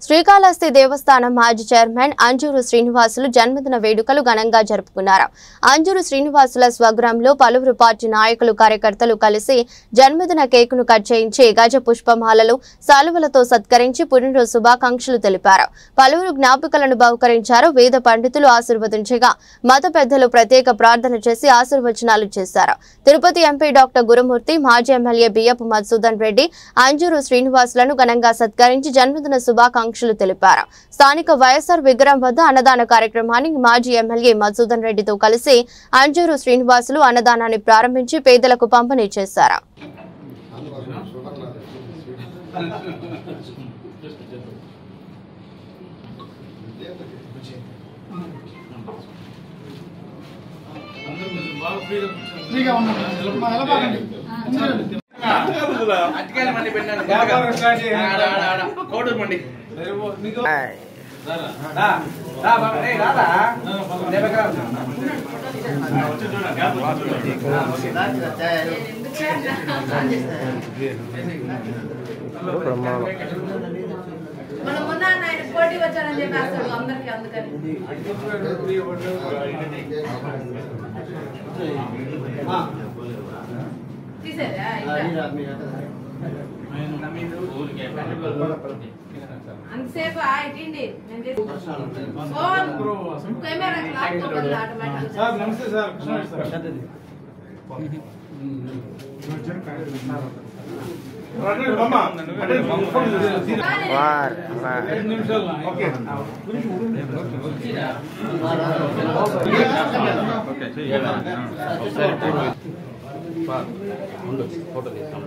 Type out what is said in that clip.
శ్రీకాళహస్తి దేవస్థానం మాజీ చైర్మన్ అంజూరు శ్రీనివాసులు జన్మదిన వేడుకలు ఘనంగా జరుపుకున్నారు. అంజూరు శ్రీనివాసుల స్వగ్రామంలో పలువురు పార్టీ నాయకులు కార్యకర్తలు కలిసి జన్మదిన కేకును కట్ చేయించి గజ పుష్పమాలలు సాలువలతో సత్కరించి పుట్టినరోజు శుభాకాంక్షలు తెలిపారు. పలువురు జ్ఞాపికలను బహుకరించారు. వేద పండితులు ఆశీర్వదించగా మత పెద్దలు ప్రత్యేక ప్రార్థన చేసి ఆశీర్వచనాలు చేశారు. తిరుపతి ఎంపీ డాక్టర్ గురుమూర్తి, మాజీ ఎమ్మెల్యే బియ్యపు మధుసూదన్ రెడ్డి అంజూరు శ్రీనివాసులను ఘనంగా సత్కరించి జన్మదిన శుభాకాంక్షలు తెలిపారు. స్థానిక వైఎస్ఆర్ విగ్రహం వద్ద అన్నదాన కార్యక్రమాన్ని మాజీ ఎమ్మెల్యే మధుసూదన్ రెడ్డితో కలిసి అంజూరు శ్రీనివాసులు అన్నదానాన్ని ప్రారంభించి పేదలకు పంపిణీ చేశారు. మన మొన్న ఆయన పోటీ వచ్చారని చెప్పేస్తాడు అందరికి. అందుకని తీసారా అంతసేపు ఇటండి కెమెరా నమస్తే సార్. ఫోటో తీస్తాం.